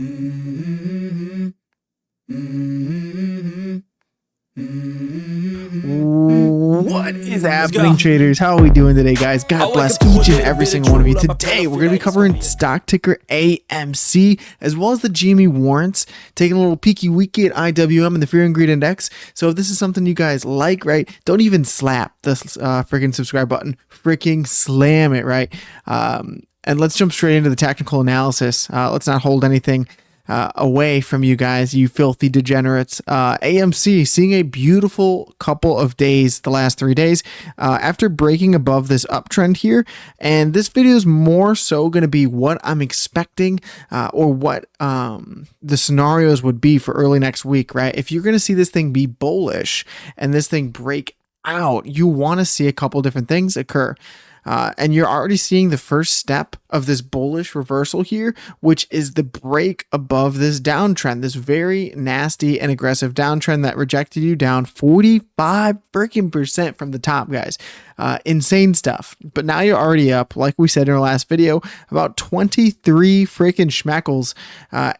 Mm-hmm. Mm-hmm. What is Let's happening, go. traders? How are we doing today, guys? I God wake bless up to a each and bit every of single one of you. drool on my pillow, Today, we're feel going to be like it's gonna covering be stock ticker AMC, as well as the GME warrants, taking a little peeky weeky at IWM and the Fear and Greed Index. So if this is something you guys like, right, don't even slap the freaking subscribe button. Freaking slam it, right? And let's jump straight into the technical analysis. Let's not hold anything away from you guys, you filthy degenerates. AMC seeing a beautiful couple of days the last 3 days after breaking above this uptrend here. And this video is more so going to be what I'm expecting or what the scenarios would be for early next week, right? If you're going to see this thing be bullish and this thing break out, you want to see a couple different things occur. And you're already seeing the first step of this bullish reversal here, which is the break above this downtrend, this very nasty and aggressive downtrend that rejected you down 45 freaking percent from the top, guys. Insane stuff. But now you're already up, like we said in our last video, about 23 freaking schmeckles,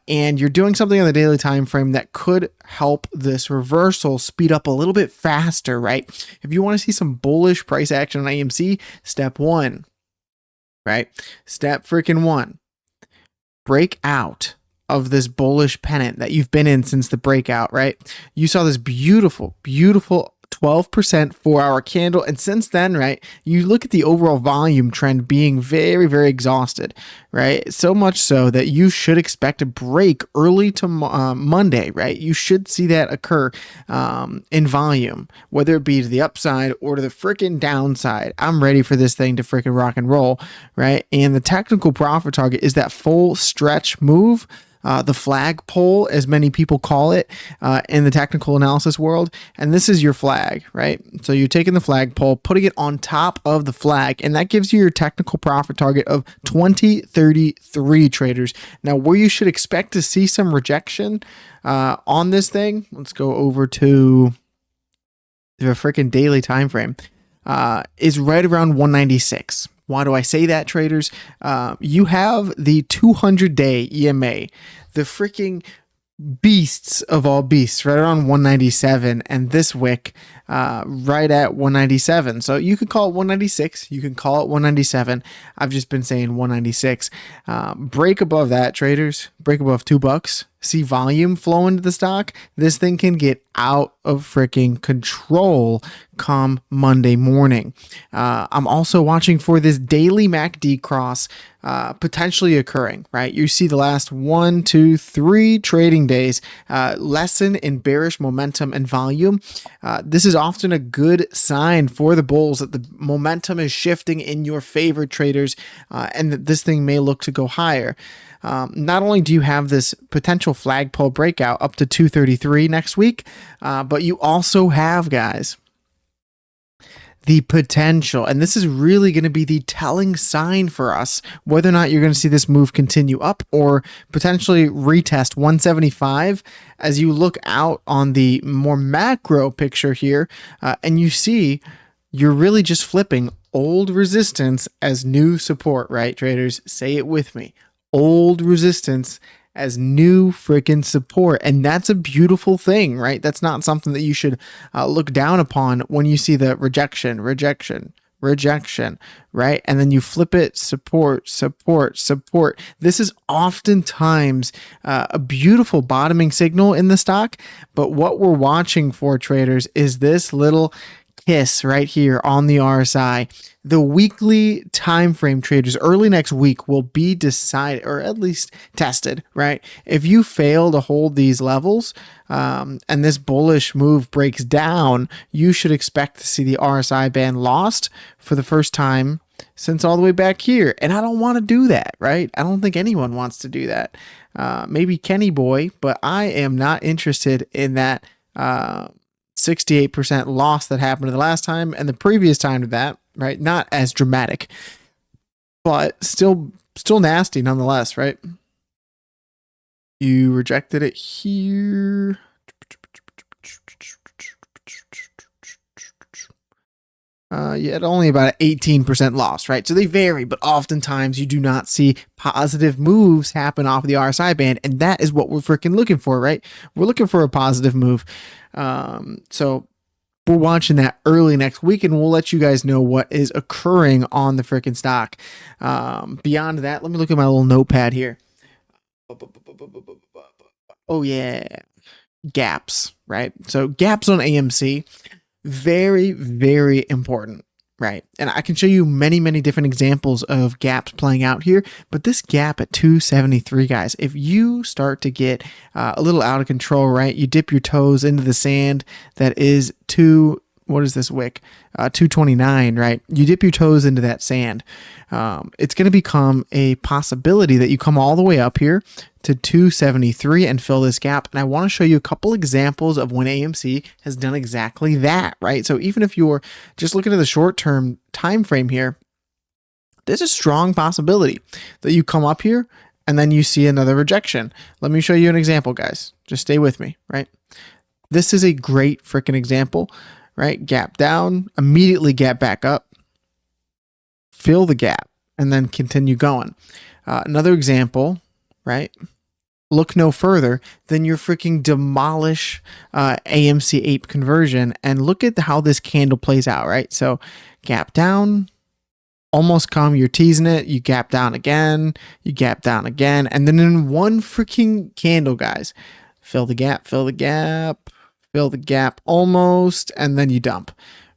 and you're doing something on the daily time frame that could help this reversal speed up a little bit faster, right? If you want to see some bullish price action on AMC, step one, right? Step freaking one, break out of this bullish pennant that you've been in since the breakout, right? You saw this beautiful, beautiful 12% 4-hour candle. And since then, right, you look at the overall volume trend being very, very exhausted, right? So much so that you should expect a break early to Monday, right? You should see that occur in volume, whether it be to the upside or to the freaking downside. I'm ready for this thing to freaking rock and roll, right? And the technical profit target is that full stretch move. The flagpole, as many people call it in the technical analysis world. And this is your flag, right? So you're taking the flagpole, putting it on top of the flag, and that gives you your technical profit target of 2033 traders. Now, where you should expect to see some rejection on this thing, let's go over to the freaking daily time frame, is right around 196. Why do I say that, traders? You have the 200-day EMA, the freaking beasts of all beasts, right around 197, and this wick right at 197. So you could call it 196, you can call it 197. I've just been saying 196. Break above that, traders. Break above $2. See volume flow into the stock. This thing can get out of freaking control come Monday morning. I'm also watching for this daily MACD cross potentially occurring, right? You see the last 1, 2, 3 trading days lessen in bearish momentum and volume. This is often a good sign for the bulls that the momentum is shifting in your favor, traders, and that this thing may look to go higher. Not only do you have this potential flagpole breakout up to 233 next week, but you also have, guys, the potential, and this is really going to be the telling sign for us whether or not you're going to see this move continue up or potentially retest 175 as you look out on the more macro picture here, and you see you're really just flipping old resistance as new support, right, traders? Say it with me. Old resistance as new freaking support. And that's a beautiful thing, right? That's not something that you should look down upon when you see the rejection, right? And then you flip it, support. This is oftentimes a beautiful bottoming signal in the stock. But what we're watching for, traders, is this little kiss right here on the RSI. The weekly time frame, traders, early next week will be decided, or at least tested, right? If you fail to hold these levels and this bullish move breaks down, you should expect to see the RSI band lost for the first time since all the way back here. And I don't want to do that, right? I don't think anyone wants to do that. Maybe Kenny Boy, but I am not interested in that 68% loss that happened the last time and the previous time to that, right? Not as dramatic, but still nasty nonetheless, right? You rejected it here. you had only about an 18% loss, right? So they vary, but oftentimes you do not see positive moves happen off the RSI band, and that is what we're freaking looking for, right? We're looking for a positive move. So we're watching that early next week, and we'll let you guys know what is occurring on the freaking stock. Beyond that, let me look at my little notepad here. Oh yeah, gaps, right? So gaps on AMC, very, very important, right? And I can show you many, many different examples of gaps playing out here, but this gap at 273, guys, if you start to get a little out of control, right? You dip your toes into the sand that is what is this wick? 229, right? You dip your toes into that sand. It's going to become a possibility that you come all the way up here to 273 and fill this gap. And I want to show you a couple examples of when AMC has done exactly that, right? So even if you're just looking at the short-term time frame here, there's a strong possibility that you come up here and then you see another rejection. Let me show you an example, guys. Just stay with me, right? This is a great freaking example, right? Gap down, immediately gap back up, fill the gap, and then continue going. Another example, right? Look no further than your freaking demolish AMC ape conversion, and look at how this candle plays out, right? So gap down, almost come, you're teasing it, you gap down again, you gap down again, and then in one freaking candle, guys, fill the gap, fill the gap, fill the gap almost, and then you dump,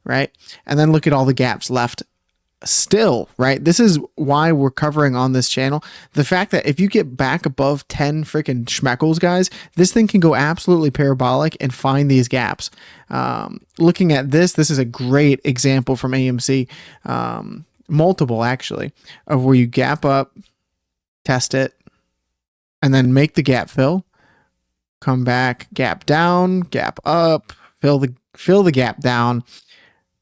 right? And then look at all the gaps left still, right? This is why we're covering on this channel the fact that if you get back above 10 freaking schmeckles, guys, this thing can go absolutely parabolic and find these gaps. Looking at this is a great example from AMC, multiple actually, of where you gap up, test it, and then make the gap fill, come back, gap down, gap up, fill the gap down,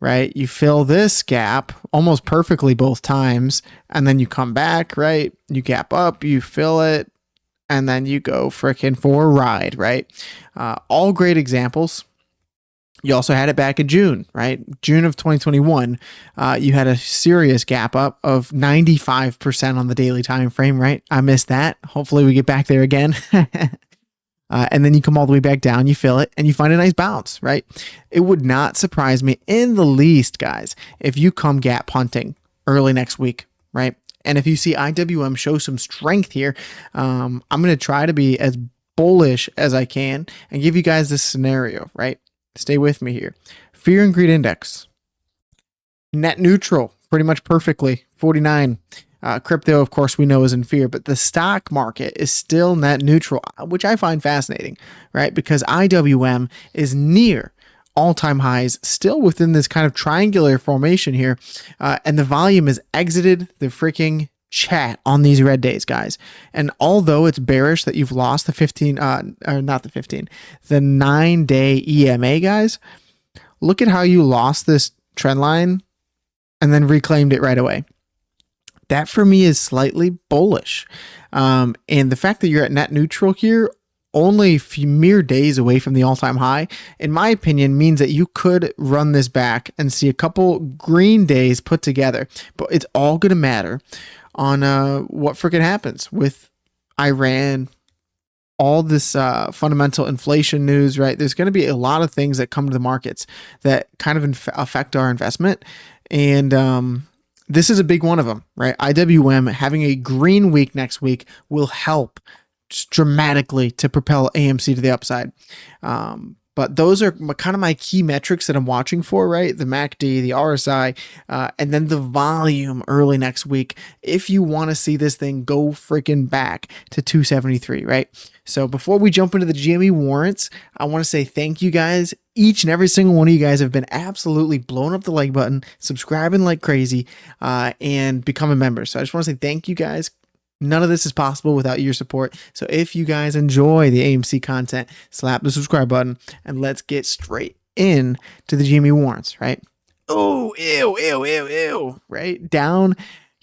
right? You fill this gap almost perfectly both times, and then you come back, right? You gap up, you fill it, and then you go frickin' for a ride, right? All great examples. You also had it back in June, right? June of 2021, you had a serious gap up of 95% on the daily time frame, right? I missed that. Hopefully we get back there again. And then you come all the way back down, you fill it, and you find a nice bounce, right? It would not surprise me in the least, guys, if you come gap hunting early next week, right? And if you see IWM show some strength here, I'm going to try to be as bullish as I can and give you guys this scenario, right? Stay with me here. Fear and greed index, net neutral, pretty much perfectly, 49. Crypto, of course, we know is in fear, but the stock market is still net neutral, which I find fascinating, right? Because IWM is near all-time highs, still within this kind of triangular formation here, and the volume has exited the freaking chat on these red days, guys. And although it's bearish that you've lost the 9-day EMA, guys, look at how you lost this trend line and then reclaimed it right away. That for me is slightly bullish. And the fact that you're at net neutral here, only a few mere days away from the all-time high, in my opinion, means that you could run this back and see a couple green days put together. But it's all going to matter on what freaking happens with Iran, all this fundamental inflation news, right? There's going to be a lot of things that come to the markets that kind of affect our investment. And this is a big one of them, right? IWM having a green week next week will help dramatically to propel AMC to the upside. But those are kind of my key metrics that I'm watching for, right? The MACD, the RSI, and then the volume early next week. If you want to see this thing go freaking back to 273, right? So before we jump into the GME warrants, I want to say thank you guys. Each and every single one of you guys have been absolutely blowing up the like button, subscribing like crazy, and becoming members. So I just want to say thank you guys. None of this is possible without your support. So if you guys enjoy the AMC content, slap the subscribe button and let's get straight in to the GME warrants, right? Oh, ew, right? Down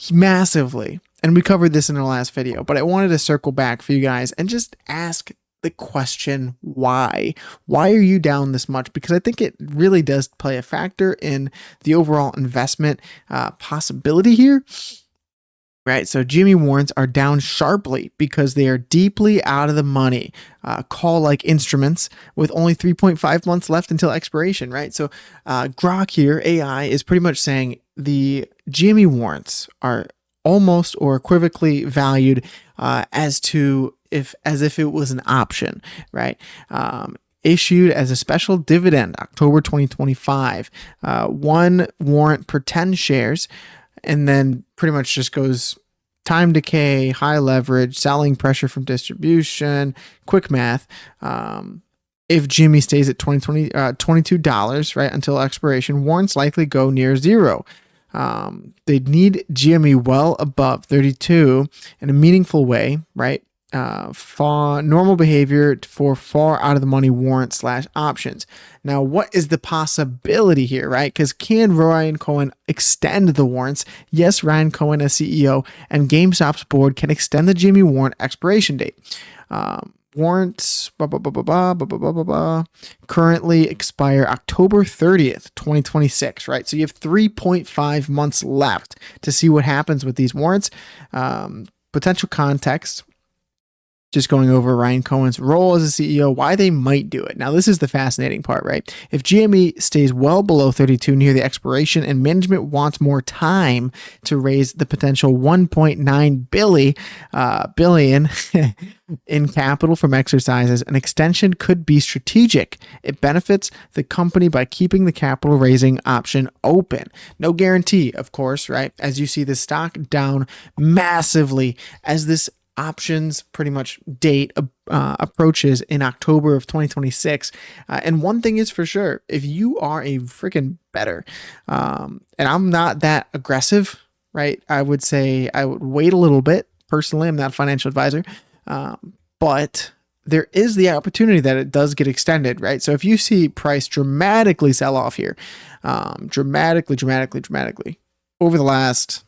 massively. And we covered this in our last video, but I wanted to circle back for you guys and just ask the question why. Why are you down this much? Because I think it really does play a factor in the overall investment possibility here. Right, so GME warrants are down sharply because they are deeply out of the money, call-like instruments with only 3.5 months left until expiration. Right, so Grok here, AI, is pretty much saying the GME warrants are almost or equivocally valued as if it was an option. Right. Issued as a special dividend October 2025, one warrant per 10 shares, and then pretty much just goes time decay, high leverage, selling pressure from distribution, quick math. If Jimmy stays at $22, right, until expiration, warrants likely go near zero. They'd need GME well above 32 in a meaningful way, right? Far normal behavior for far out of the money warrant / options. Now, what is the possibility here, right? Because can Ryan Cohen extend the warrants? Yes, Ryan Cohen as CEO and GameStop's board can extend the Jimmy warrant expiration date. Warrants currently expire October 30th, 2026, right? So you have 3.5 months left to see what happens with these warrants. Potential context. Just going over Ryan Cohen's role as a CEO, why they might do it. Now, this is the fascinating part, right? If GME stays well below 32 near the expiration and management wants more time to raise the potential 1.9 billion in capital from exercises, an extension could be strategic. It benefits the company by keeping the capital raising option open. No guarantee, of course, right? As you see the stock down massively as this options pretty much date approaches in October of 2026. And one thing is for sure, if you are a freaking bettor, and I'm not that aggressive, right? I would say I would wait a little bit. Personally, I'm not a financial advisor, but there is the opportunity that it does get extended, right? So if you see price dramatically sell off here, dramatically over the last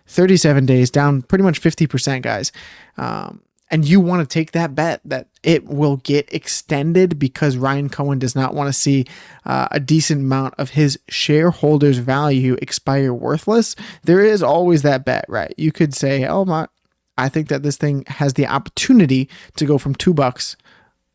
37 days, down pretty much 50%, guys. And you want to take that bet that it will get extended because Ryan Cohen does not want to see a decent amount of his shareholders' value expire worthless. There is always that bet, right? You could say, I think that this thing has the opportunity to go from $2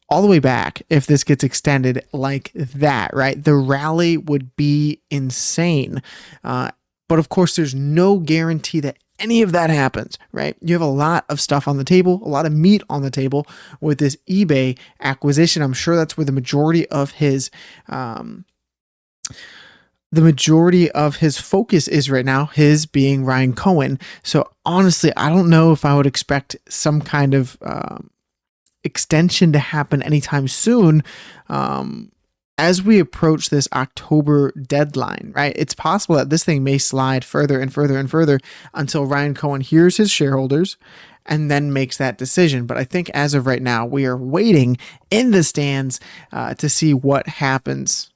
all the way back if this gets extended like that, right? The rally would be insane. But of course, there's no guarantee that any of that happens, right? You have a lot of stuff on the table, a lot of meat on the table with this eBay acquisition. I'm sure that's where the majority of his focus is right now, his being Ryan Cohen. So honestly, I don't know if I would expect some kind of extension to happen anytime soon. As we approach this October deadline, right, it's possible that this thing may slide further and further and further until Ryan Cohen hears his shareholders and then makes that decision. But I think as of right now, we are waiting in the stands to see what happens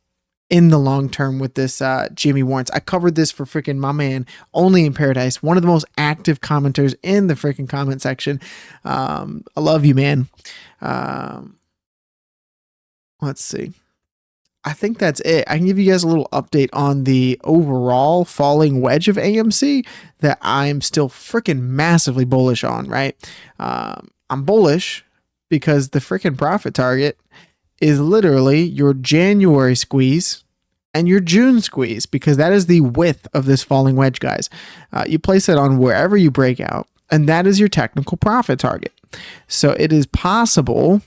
in the long term with this Jimmy warrants. I covered this for freaking my man, Only in Paradise, one of the most active commenters in the freaking comment section. I love you, man. Let's see. I think that's it. I can give you guys a little update on the overall falling wedge of AMC that I'm still freaking massively bullish on, right? I'm bullish because the freaking profit target is literally your January squeeze and your June squeeze, because that is the width of this falling wedge, guys. You place it on wherever you break out, and that is your technical profit target. So it is possible.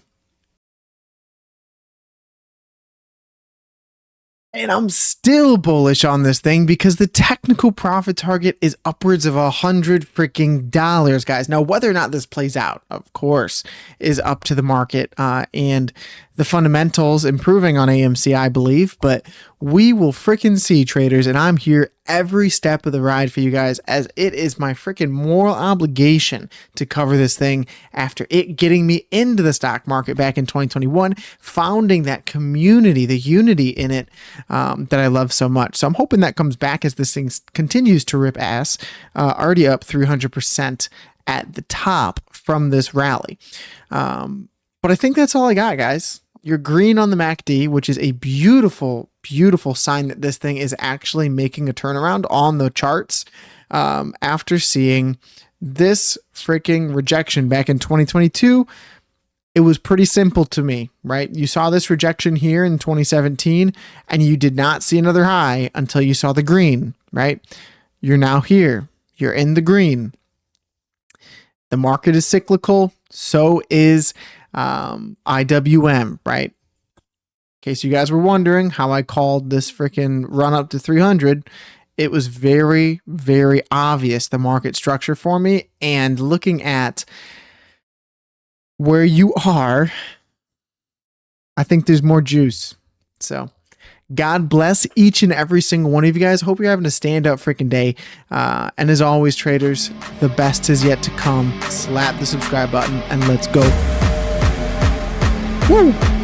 And I'm still bullish on this thing because the technical profit target is upwards of $100 guys. Now, whether or not this plays out, of course, is up to the market and the fundamentals improving on AMC, I believe. But we will freaking see, traders, and I'm here every step of the ride for you guys, as it is my freaking moral obligation to cover this thing after it getting me into the stock market back in 2021, founding that community, the unity in it that I love so much. So I'm hoping that comes back as this thing continues to rip ass, already up 300% at the top from this rally. But I think that's all I got, guys. You're green on the MACD, which is a beautiful, beautiful sign that this thing is actually making a turnaround on the charts after seeing this freaking rejection back in 2022. It was pretty simple to me, right? You saw this rejection here in 2017 and you did not see another high until you saw the green, right? You're now here. You're in the green. The market is cyclical. So is IWM, right? In case you guys were wondering how I called this freaking run up to 300, it was very, very obvious, the market structure for me. And looking at where you are, I think there's more juice. So God bless each and every single one of you guys. Hope you're having a stand-up freaking day. And as always, traders, the best is yet to come. Slap the subscribe button and let's go. Woo!